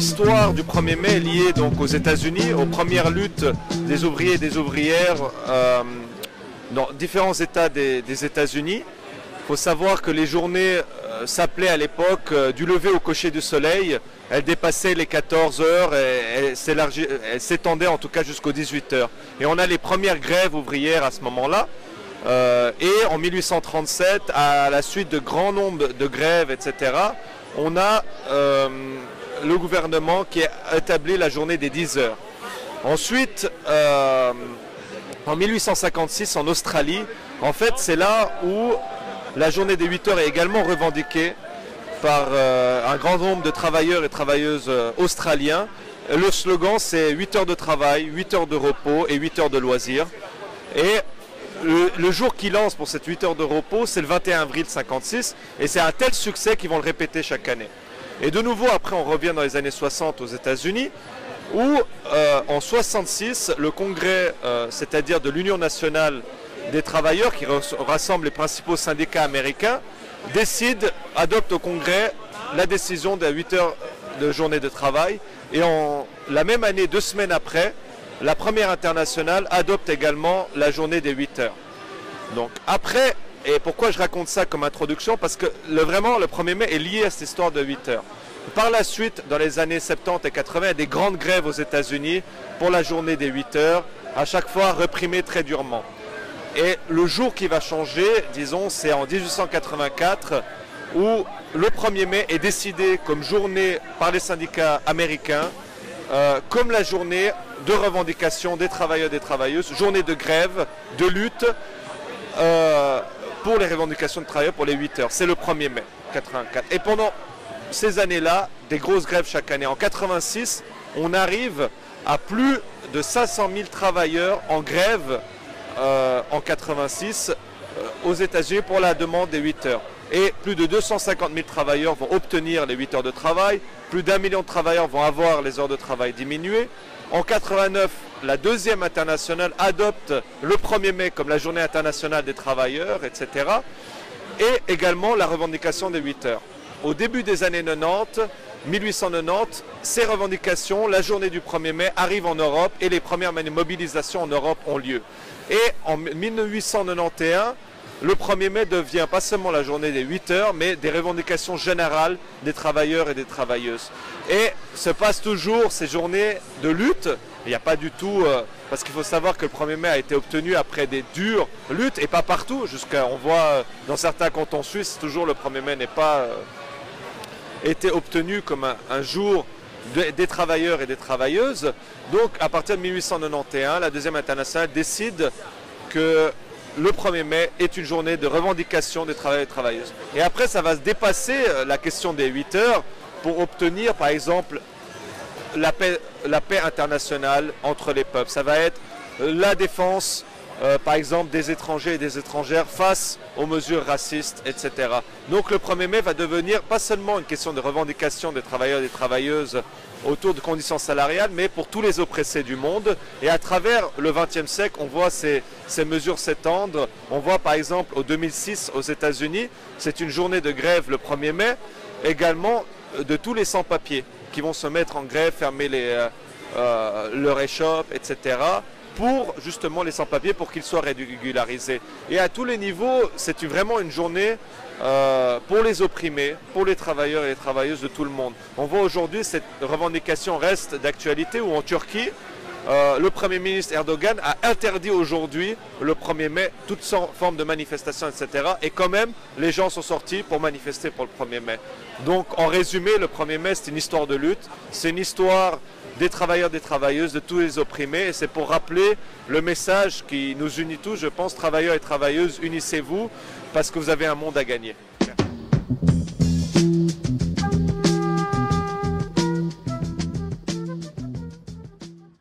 l'histoire du 1er mai est liée donc aux États-Unis, aux premières luttes des ouvriers et des ouvrières dans différents États des États-Unis. Il faut savoir que les journées s'appelaient à l'époque du lever au coucher du soleil. Elles dépassaient les 14 heures et elles s'étendaient en tout cas jusqu'aux 18 heures. Et on a les premières grèves ouvrières à ce moment-là. Et en 1837, à la suite de grands nombres de grèves, etc., on a le gouvernement qui a établi la journée des 10 heures. Ensuite, en 1856, en Australie, en fait, c'est là où la journée des 8 heures est également revendiquée par un grand nombre de travailleurs et travailleuses australiens. Le slogan, c'est 8 heures de travail, 8 heures de repos et 8 heures de loisirs. Et le jour qui lance pour cette 8 heures de repos, c'est le 21 avril 1956. Et c'est un tel succès qu'ils vont le répéter chaque année. Et de nouveau, après, on revient dans les années 60 aux États-Unis, où en 1966, le Congrès, c'est-à-dire de l'Union nationale des travailleurs, qui rassemble les principaux syndicats américains, adopte au Congrès la décision de 8 heures de journée de travail. Et la même année, 2 semaines après, la première internationale adopte également la journée des 8 heures. Donc après, et pourquoi je raconte ça comme introduction? Parce que vraiment le 1er mai est lié à cette histoire de 8 heures. Par la suite, dans les années 70 et 80, il y a des grandes grèves aux États-Unis pour la journée des 8 heures, à chaque fois réprimées très durement. Et le jour qui va changer, disons, c'est en 1884, où le 1er mai est décidé comme journée par les syndicats américains, comme la journée de revendication des travailleurs et des travailleuses, journée de grève, de lutte pour les revendications de travailleurs pour les 8 heures. C'est le 1er mai 84. Et pendant ces années-là, des grosses grèves chaque année. En 86, on arrive à plus de 500 000 travailleurs en grève en 86 aux États-Unis pour la demande des 8 heures. Et plus de 250 000 travailleurs vont obtenir les 8 heures de travail. Plus d'1 million de travailleurs vont avoir les heures de travail diminuées. En 89, la deuxième internationale adopte le 1er mai comme la journée internationale des travailleurs, etc. Et également la revendication des 8 heures. Au début des années 90, 1890, ces revendications, la journée du 1er mai, arrivent en Europe et les premières mobilisations en Europe ont lieu. Et en 1891, le 1er mai devient pas seulement la journée des 8 heures, mais des revendications générales des travailleurs et des travailleuses. Et se passent toujours ces journées de lutte. Il n'y a pas du tout... parce qu'il faut savoir que le 1er mai a été obtenu après des dures luttes, et pas partout. On voit dans certains cantons suisses, toujours le 1er mai n'est pas été obtenu comme un jour des travailleurs et des travailleuses. Donc à partir de 1891, la deuxième internationale décide que le 1er mai est une journée de revendication des travailleurs et des travailleuses. Et après, ça va se dépasser la question des 8 heures pour obtenir, par exemple, la paix internationale entre les peuples. Ça va être la défense, par exemple, des étrangers et des étrangères face aux mesures racistes, etc. Donc le 1er mai va devenir pas seulement une question de revendication des travailleurs et des travailleuses autour de conditions salariales, mais pour tous les oppressés du monde. Et à travers le XXe siècle, on voit ces mesures s'étendre. On voit par exemple au 2006 aux États-Unis, c'est une journée de grève le 1er mai, également de tous les sans-papiers qui vont se mettre en grève, fermer leur échoppe, etc. pour justement les sans-papiers, pour qu'ils soient régularisés. Et à tous les niveaux, c'est vraiment une journée pour les opprimés, pour les travailleurs et les travailleuses de tout le monde. On voit aujourd'hui cette revendication reste d'actualité, où en Turquie, le Premier ministre Erdogan a interdit aujourd'hui, le 1er mai, toute forme de manifestation, etc. Et quand même, les gens sont sortis pour manifester pour le 1er mai. Donc en résumé, le 1er mai, c'est une histoire de lutte, c'est une histoire des travailleurs, des travailleuses, de tous les opprimés. Et c'est pour rappeler le message qui nous unit tous, je pense, travailleurs et travailleuses, unissez-vous, parce que vous avez un monde à gagner. Merci.